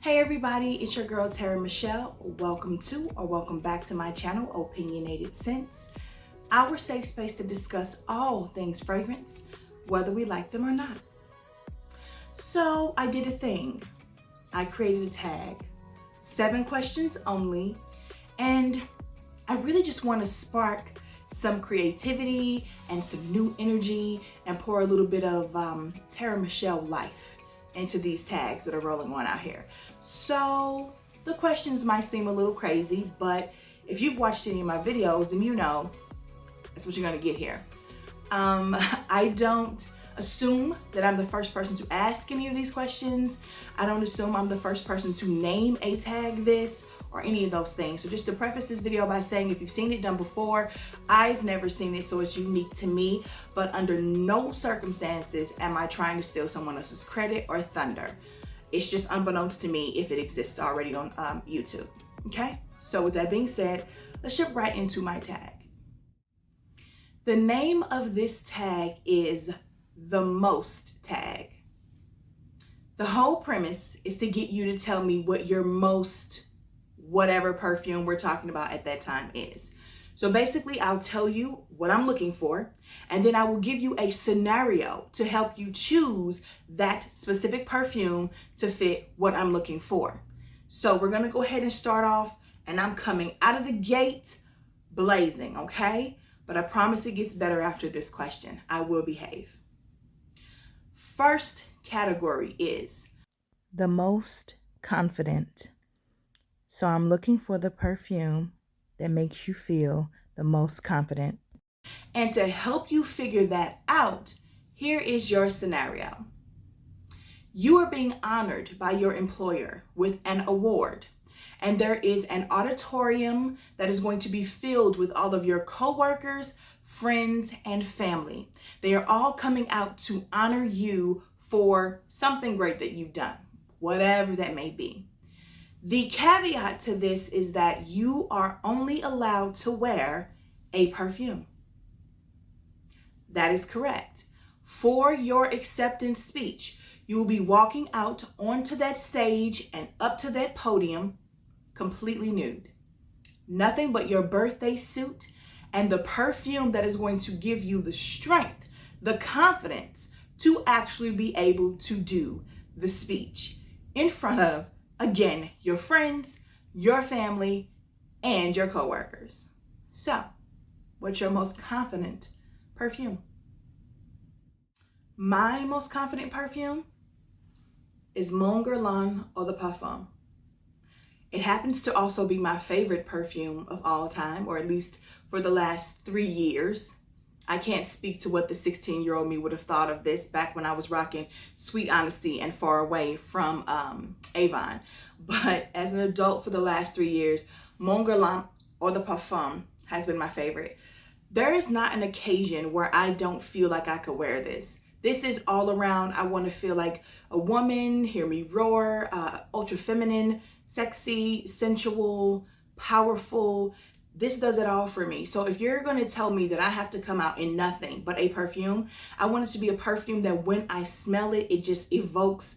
Hey everybody, it's your girl Tara Michelle. Welcome to or welcome back to my channel, Opinionated Scents, our safe space to discuss all things fragrance, whether we like them or not. So I did a thing. I created a tag, 7 questions only, and I really just want to spark some creativity and some new energy and pour a little bit of Tara Michelle life into these tags that are rolling on out here. So the questions might seem a little crazy, but if you've watched any of my videos, then you know that's what you're gonna get here. I don't assume that I'm the first person to ask any of these questions. I don't assume I'm the first person to name a tag this or any of those things. So just to preface this video by saying, if you've seen it done before, I've never seen it, so it's unique to me, but under no circumstances am I trying to steal someone else's credit or thunder. It's just unbeknownst to me if it exists already on YouTube, okay? So with that being said, let's jump right into my tag. The name of this tag is the most tag. The whole premise is to get you to tell me what your most whatever perfume we're talking about at that time is. So basically, I'll tell you what I'm looking for, and then I will give you a scenario to help you choose that specific perfume to fit what I'm looking for. So we're gonna go ahead and start off, and I'm coming out of the gate blazing, okay? But I promise it gets better after this question. I will behave. First category is the most confident. So I'm looking for the perfume that makes you feel the most confident. And to help you figure that out, here is your scenario. You are being honored by your employer with an award, and there is an auditorium that is going to be filled with all of your coworkers, friends, and family. They are all coming out to honor you for something great that you've done, whatever that may be. The caveat to this is that you are only allowed to wear a perfume. That is correct. For your acceptance speech, you will be walking out onto that stage and up to that podium completely nude. Nothing but your birthday suit and the perfume that is going to give you the strength, the confidence to actually be able to do the speech in front of, again, your friends, your family, and your coworkers. So, what's your most confident perfume? My most confident perfume is Mon Guerlain Eau de Parfum. It happens to also be my favorite perfume of all time, or at least for the last 3 years. I can't speak to what the 16-year-old me would have thought of this back when I was rocking Sweet Honesty and Far Away from Avon. But as an adult for the last 3 years, Mon Guerlain Eau de Parfum has been my favorite. There is not an occasion where I don't feel like I could wear this. This is all around. I want to feel like a woman, hear me roar, ultra feminine, sexy, sensual, powerful. This does it all for me. So if you're going to tell me that I have to come out in nothing but a perfume, I want it to be a perfume that when I smell it, it just evokes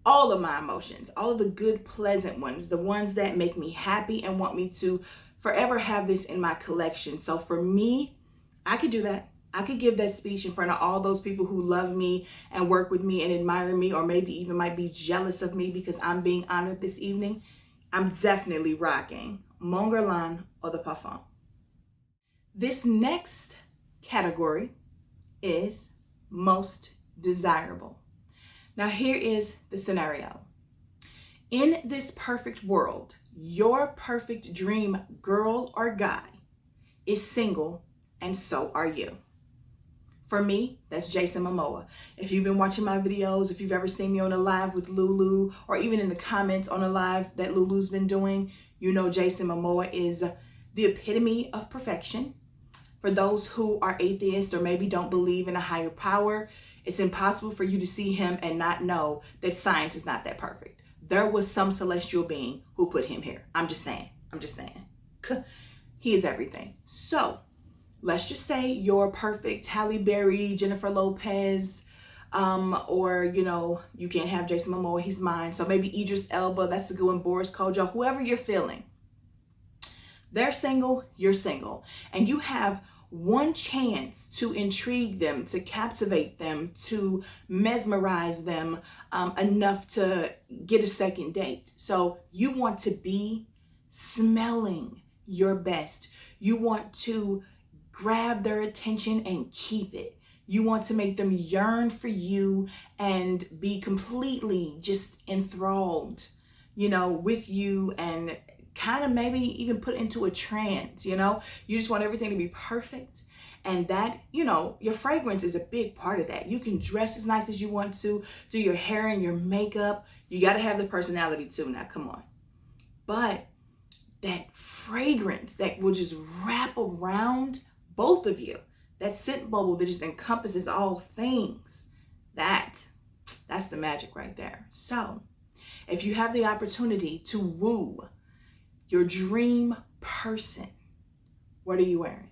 all of my emotions, all of the good, pleasant ones, the ones that make me happy and want me to forever have this in my collection. So for me, I could do that. I could give that speech in front of all those people who love me and work with me and admire me, or maybe even might be jealous of me because I'm being honored this evening. I'm definitely rocking Mon Guerlain Eau de Parfum. This next category is most desirable. Now here is the scenario. In this perfect world, your perfect dream girl or guy is single, and so are you. For me, that's Jason Momoa. If you've been watching my videos, if you've ever seen me on a live with Lulu, or even in the comments on a live that Lulu's been doing, you know Jason Momoa is the epitome of perfection. For those who are atheists or maybe don't believe in a higher power, it's impossible for you to see him and not know that science is not that perfect. There was some celestial being who put him here. I'm just saying. He is everything. So let's just say your perfect Halle Berry, Jennifer Lopez, Or, you know, you can't have Jason Momoa, he's mine. So maybe Idris Elba, that's a good one, Boris Kojo, whoever you're feeling. They're single, you're single. And you have one chance to intrigue them, to captivate them, to mesmerize them enough to get a second date. So you want to be smelling your best. You want to grab their attention and keep it. You want to make them yearn for you and be completely just enthralled, you know, with you, and kind of maybe even put into a trance, you know. You just want everything to be perfect. And that, you know, your fragrance is a big part of that. You can dress as nice as you want to, do your hair and your makeup. You got to have the personality too. Now, come on. But that fragrance that will just wrap around both of you, that scent bubble that just encompasses all things, that's the magic right there. So if you have the opportunity to woo your dream person, what are you wearing?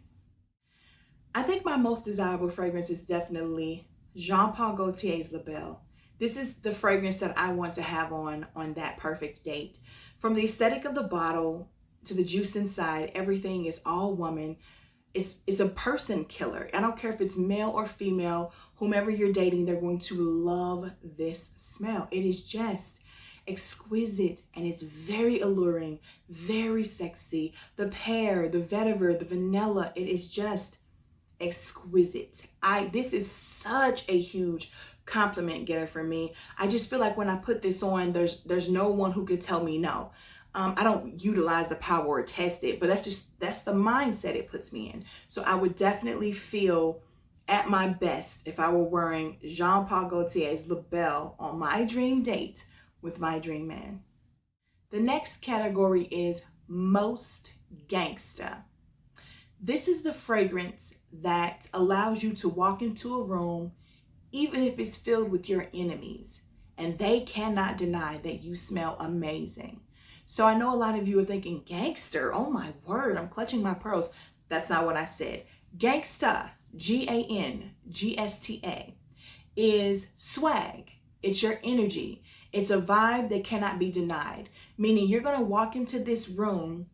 I think my most desirable fragrance is definitely Jean Paul Gaultier's La Belle. This is the fragrance that I want to have on that perfect date. From the aesthetic of the bottle to the juice inside, everything is all woman. It's a person killer. I don't care if it's male or female, whomever you're dating, they're going to love this smell. It is just exquisite, and it's very alluring, very sexy. The pear, the vetiver, the vanilla, it is just exquisite. This is such a huge compliment getter for me. I just feel like when I put this on, there's no one who could tell me no. I don't utilize the power or test it, but that's the mindset it puts me in. So I would definitely feel at my best if I were wearing Jean Paul Gaultier's La Belle on my dream date with my dream man. The next category is most gangster. This is the fragrance that allows you to walk into a room, even if it's filled with your enemies, and they cannot deny that you smell amazing. So I know a lot of you are thinking, gangster, oh my word, I'm clutching my pearls. That's not what I said. Gangsta, Gangsta, is swag. It's your energy. It's a vibe that cannot be denied, meaning you're going to walk into this room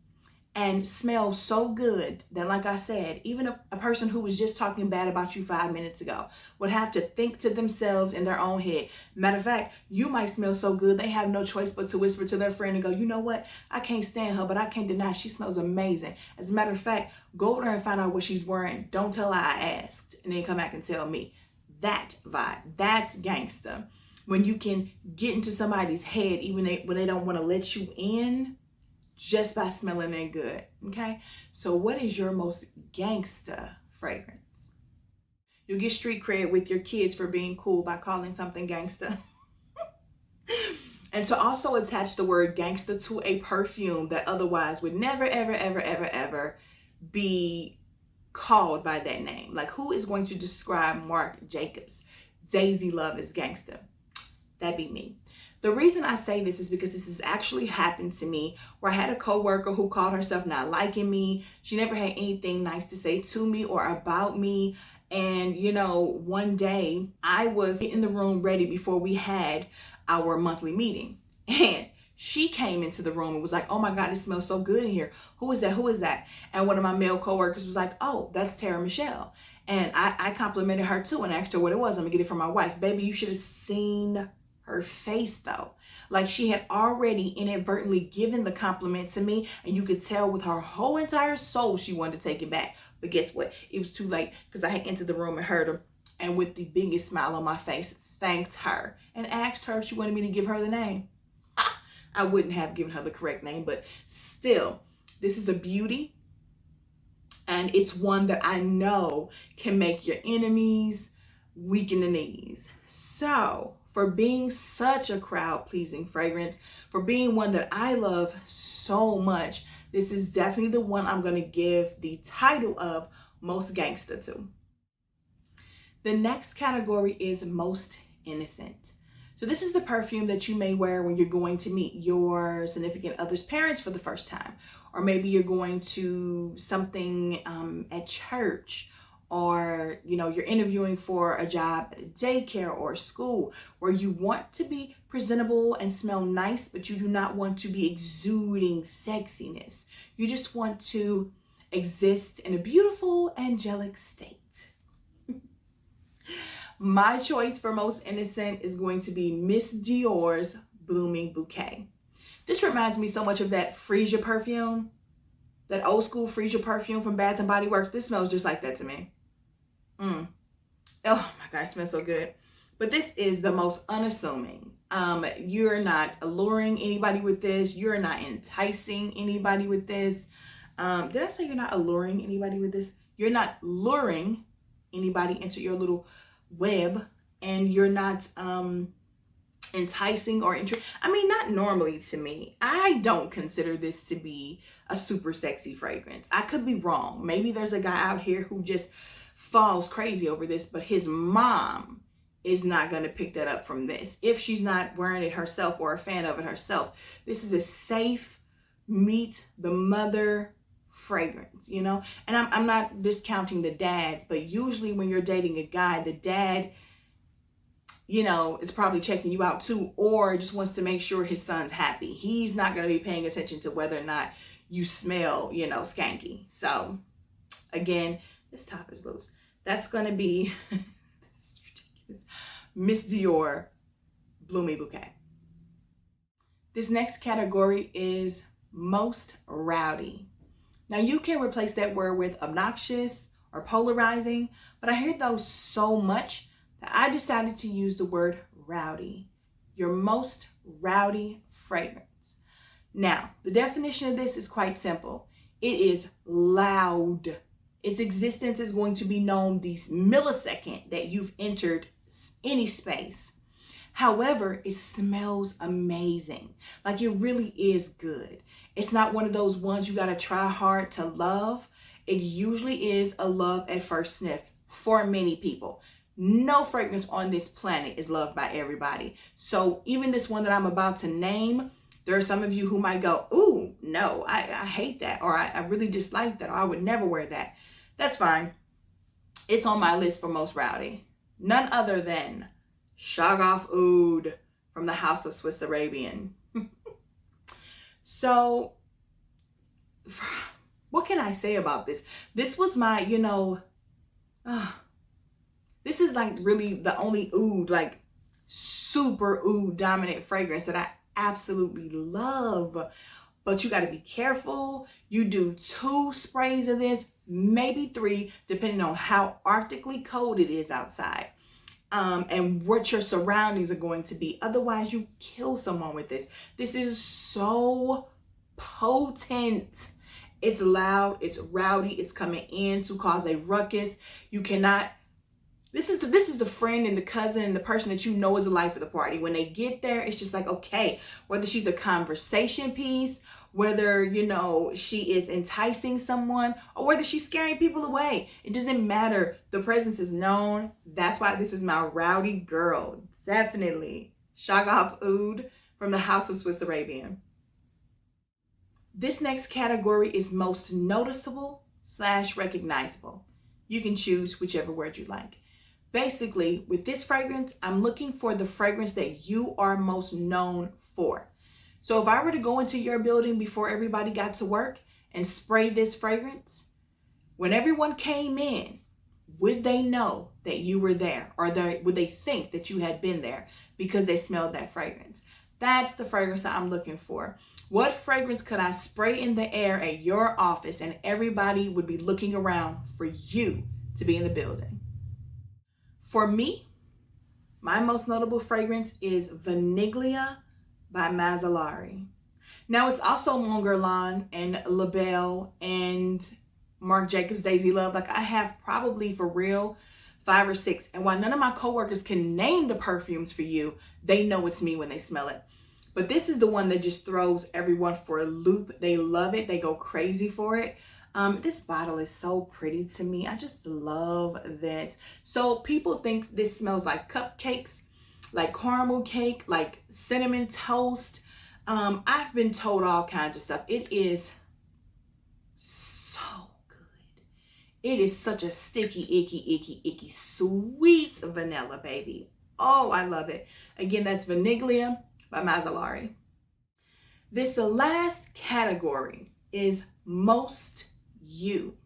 and smell so good that, like I said, even a person who was just talking bad about you 5 minutes ago would have to think to themselves in their own head. Matter of fact, you might smell so good they have no choice but to whisper to their friend and go, you know what? I can't stand her, but I can't deny she smells amazing. As a matter of fact, go over there and find out what she's wearing. Don't tell her I asked, and then come back and tell me. That vibe, that's gangster. When you can get into somebody's head even when they don't want to let you in, just by smelling it good, okay? So what is your most gangsta fragrance? You'll get street cred with your kids for being cool by calling something gangsta. And to also attach the word gangsta to a perfume that otherwise would never, ever, ever, ever, ever be called by that name. Like, who is going to describe Marc Jacobs' Daisy Love as gangsta? That'd be me. The reason I say this is because this has actually happened to me, where I had a coworker who called herself not liking me. She never had anything nice to say to me or about me. And, you know, one day I was in the room ready before we had our monthly meeting. And she came into the room and was like, oh my God, it smells so good in here. Who is that? Who is that? And one of my male coworkers was like, oh, that's Tara Michelle. And I complimented her too and asked her what it was. I'm gonna get it from my wife. Baby, you should have seen her face though. Like, she had already inadvertently given the compliment to me, and you could tell with her whole entire soul she wanted to take it back. But guess what? It was too late, because I had entered the room and heard her, and with the biggest smile on my face, thanked her and asked her if she wanted me to give her the name. I wouldn't have given her the correct name, but still, this is a beauty, and it's one that I know can make your enemies weak in the knees. So for being such a crowd-pleasing fragrance, for being one that I love so much, this is definitely the one I'm going to give the title of most gangsta to. The next category is most innocent. So this is the perfume that you may wear when you're going to meet your significant other's parents for the first time, or maybe you're going to something at church, or you're interviewing for a job at a daycare or a school where you want to be presentable and smell nice, but you do not want to be exuding sexiness. You just want to exist in a beautiful, angelic state. My choice for most innocent is going to be Miss Dior's Blooming Bouquet. This reminds me so much of that Freesia perfume, that old school Freesia perfume from Bath and Body Works. This smells just like that to me. Oh my God, it smells so good. But this is the most unassuming. You're not alluring anybody with this. You're not enticing anybody with this. Did I say you're not alluring anybody with this? You're not luring anybody into your little web, and you're not enticing or not normally to me. I don't consider this to be a super sexy fragrance. I could be wrong. Maybe there's a guy out here who just falls crazy over this, but his mom is not going to pick that up from this if she's not wearing it herself or a fan of it herself. This is a safe meet the mother fragrance, and I'm not discounting the dads, but usually when you're dating a guy, the dad is probably checking you out too, or just wants to make sure his son's happy. He's not going to be paying attention to whether or not you smell skanky. So again, this top is loose. That's going to be this is ridiculous, Miss Dior Blooming Bouquet. This next category is most rowdy. Now you can replace that word with obnoxious or polarizing, but I hear those so much that I decided to use the word rowdy. Your most rowdy fragrance. Now, the definition of this is quite simple. It is loud. Its existence is going to be known the millisecond that you've entered any space. However, it smells amazing. Like, it really is good. It's not one of those ones you got to try hard to love. It usually is a love at first sniff for many people. No fragrance on this planet is loved by everybody. So even this one that I'm about to name, there are some of you who might go, ooh, no, I hate that, or I really dislike that, or I would never wear that. That's fine. It's on my list for most rowdy. None other than Shagaf Oud from the House of Swiss Arabian. So what can I say about this? This was my, this is like really the only oud, like super oud dominant fragrance that I absolutely love. But you got to be careful. You do 2 sprays of this, maybe 3, depending on how arctically cold it is outside. And what your surroundings are going to be. Otherwise, you kill someone with this. This is so potent. It's loud, it's rowdy, it's coming in to cause a ruckus. You cannot, this is the friend and the cousin and the person that you know is the life of the party. When they get there, it's just like, okay, whether she's a conversation piece, whether, she is enticing someone, or whether she's scaring people away. It doesn't matter. The presence is known. That's why this is my rowdy girl. Definitely. Shagaf Oud from the House of Swiss Arabian. This next category is most noticeable / recognizable. You can choose whichever word you like. Basically, with this fragrance, I'm looking for the fragrance that you are most known for. So if I were to go into your building before everybody got to work and spray this fragrance, when everyone came in, would they know that you were there? Or would they think that you had been there because they smelled that fragrance? That's the fragrance that I'm looking for. What fragrance could I spray in the air at your office and everybody would be looking around for you to be in the building? For me, my most notable fragrance is Vaniglia by Mazzolari. Now, it's also Mon Guerlain and La Belle and Marc Jacobs Daisy Love. Like, I have probably for real 5 or 6. And while none of my coworkers can name the perfumes for you, they know it's me when they smell it. But this is the one that just throws everyone for a loop. They love it. They go crazy for it. This bottle is so pretty to me. I just love this. So people think this smells like cupcakes, like caramel cake, like cinnamon toast. I've been told all kinds of stuff. It is so good. It is such a sticky, icky, sweet vanilla, baby. Oh, I love it. Again, that's Vaniglia by Mazzolari. This last category is most you.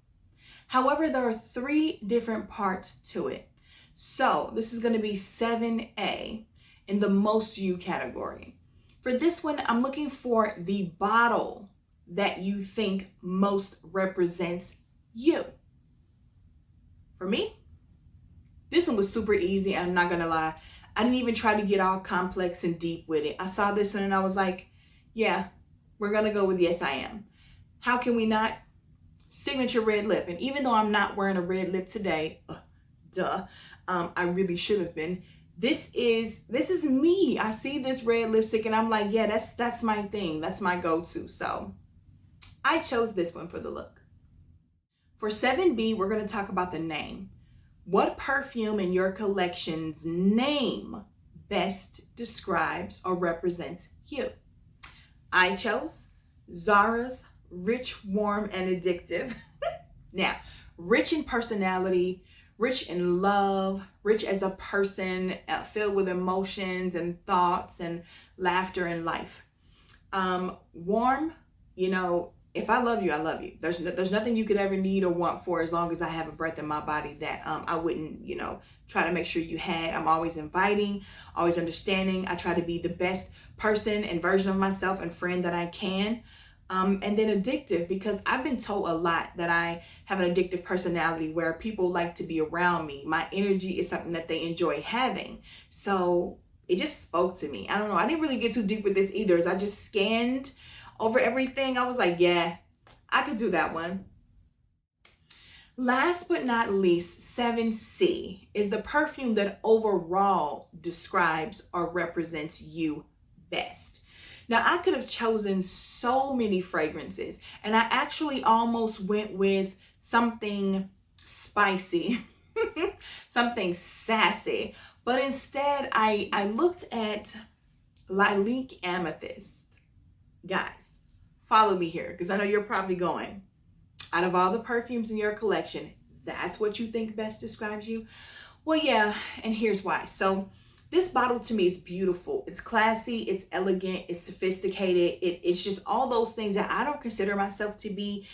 However, there are 3 different parts to it. So this is going to be 7A in the most you category. For this one, I'm looking for the bottle that you think most represents you. For me, this one was super easy. I'm not going to lie. I didn't even try to get all complex and deep with it. I saw this one and I was like, yeah, we're going to go with Yes, I Am. How can we not? Signature red lip. And even though I'm not wearing a red lip today, I really should have been. This is me. I see this red lipstick and I'm like, yeah, that's my thing. That's my go-to. So I chose this one for the look. For 7B, we're going to talk about the name. What perfume in your collection's name best describes or represents you? I chose Zara's Rich, Warm, and Addictive. Now, rich in personality, rich in love, rich as a person, filled with emotions and thoughts and laughter and life. Warm, if I love you, I love you. There's nothing you could ever need or want for as long as I have a breath in my body that I wouldn't, try to make sure you had. I'm always inviting, always understanding. I try to be the best person and version of myself and friend that I can. And then addictive, because I've been told a lot that I have an addictive personality where people like to be around me. My energy is something that they enjoy having. So it just spoke to me. I don't know. I didn't really get too deep with this either. As I just scanned over everything, I was like, yeah, I could do that one. Last but not least, 7C is the perfume that overall describes or represents you best. Now, I could have chosen so many fragrances, and I actually almost went with something spicy, something sassy, but instead I looked at Lilac Amethyst. Guys, follow me here, because I know you're probably going, out of all the perfumes in your collection, that's what you think best describes you? Well, yeah, and here's why. So this bottle to me is beautiful. It's classy, it's elegant, it's sophisticated. It's just all those things that I don't consider myself to be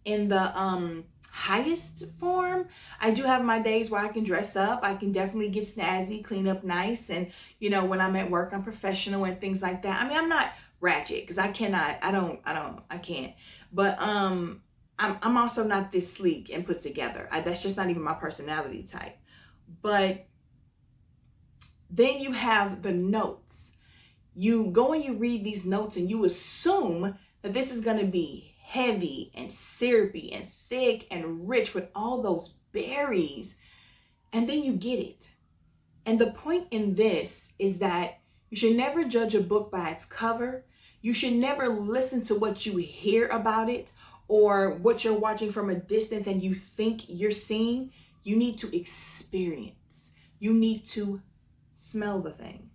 in the highest form. I do have my days where I can dress up. I can definitely get snazzy, clean up nice. And, when I'm at work, I'm professional and things like that. I mean, I'm not ratchet because I can't. But I'm also not this sleek and put together. That's just not even my personality type. But then you have the notes. You go and you read these notes and you assume that this is going to be heavy and syrupy and thick and rich with all those berries. And then you get it. And the point in this is that you should never judge a book by its cover. You should never listen to what you hear about it or what you're watching from a distance and you think you're seeing. You need to experience. You need to smell the thing.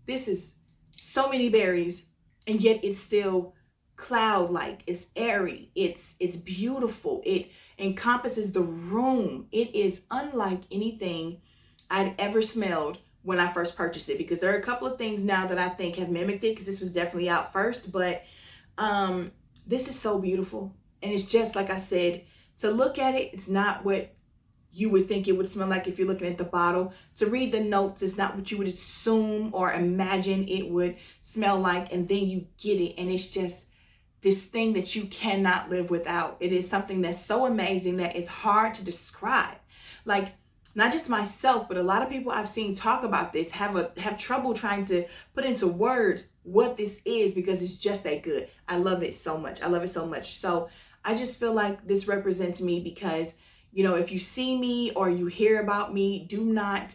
This is so many berries, and yet it's still cloud-like. It's airy. It's beautiful. It encompasses the room. It is unlike anything I'd ever smelled when I first purchased it, because there are a couple of things now that I think have mimicked it, because this was definitely out first, but this is so beautiful. And it's just like I said, to look at it, it's not what you would think it would smell like if you're looking at the bottle. To read the notes is not what you would assume or imagine it would smell like, and then you get it, and it's just this thing that you cannot live without. It is something that's so amazing that it's hard to describe. Like, not just myself, but a lot of people I've seen talk about this have trouble trying to put into words what this is, because it's just that good. I love it so much. I love it so much. So I just feel like this represents me, because if you see me or you hear about me, do not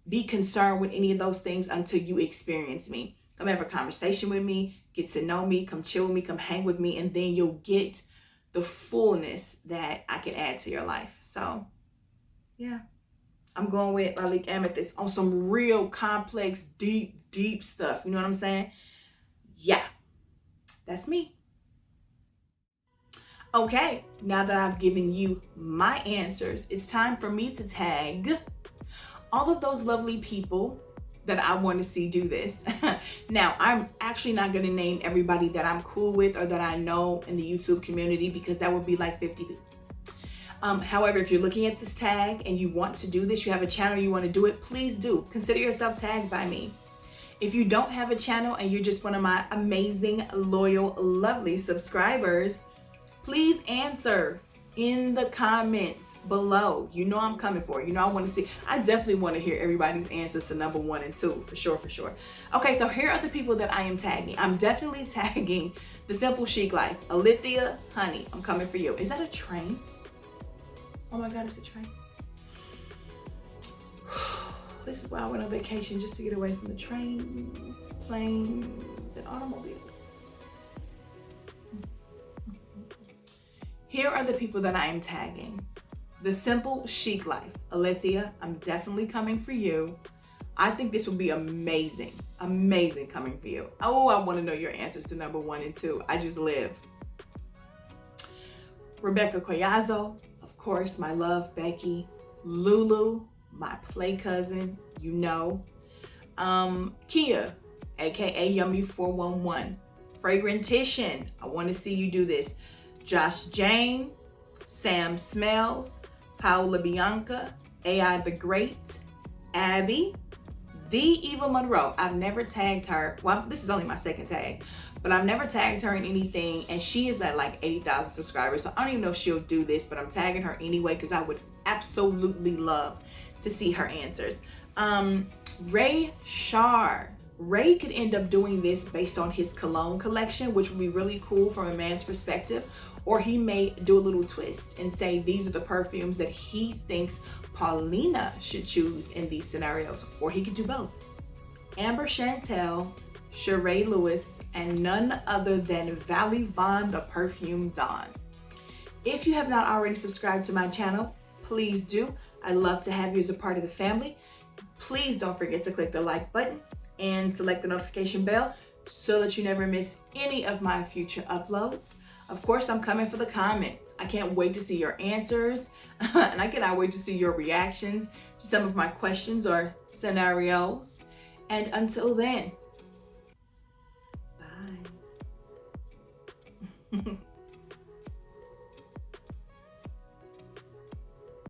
be concerned with any of those things until you experience me. Come have a conversation with me, get to know me, come chill with me, come hang with me, and then you'll get the fullness that I can add to your life. So, yeah, I'm going with Lilac Amethyst on some real complex, deep stuff. You know what I'm saying? Yeah, that's me. Okay, now that I've given you my answers, it's time for me to tag all of those lovely people that I want to see do this. Now, I'm actually not going to name everybody that I'm cool with or that I know in the YouTube community, because that would be like 50 people. However, if you're looking at this tag and you want to do this, you have a channel, you want to do it, please do. Consider yourself tagged by me. If you don't have a channel and you're just one of my amazing, loyal, lovely subscribers, please answer in the comments below. You know I'm coming for it. You know I want to see. I definitely want to hear everybody's answers to number 1 and 2, for sure, for sure. Okay, so here are the people that I am tagging. I'm definitely tagging The Simple Chic Life. Alithia, honey, I'm coming for you. Is that a train? Oh my God, it's a train. This is why I went on vacation, just to get away from the trains, planes, and automobiles. Here are the people that I am tagging. The Simple Chic Life. Alithia, I'm definitely coming for you. I think this will be amazing. Amazing coming for you. Oh, I want to know your answers to number 1 and 2. I just live. Rebecca Collazo, of course, my love, Becky. Lulu, my play cousin, you know. Kia, aka Yummy411. Fragrantician, I want to see you do this. Josh Jane, Sam Smells, Paola Bianca, AI the Great, Abby, The Eva Monroe. I've never tagged her. Well, this is only my second tag, but I've never tagged her in anything, and she is at like 80,000 subscribers, so I don't even know if she'll do this, but I'm tagging her anyway because I would absolutely love to see her answers. Ray Shar. Ray could end up doing this based on his cologne collection, which would be really cool from a man's perspective. Or he may do a little twist and say these are the perfumes that he thinks Paulina should choose in these scenarios. Or he could do both. Amber Chantel, Sheree Lewis, and none other than Valley Von, the Perfume Dawn. If you have not already subscribed to my channel, please do. I'd love to have you as a part of the family. Please don't forget to click the like button and select the notification bell so that you never miss any of my future uploads. Of course, I'm coming for the comments. I can't wait to see your answers, and I cannot wait to see your reactions to some of my questions or scenarios. And until then, bye.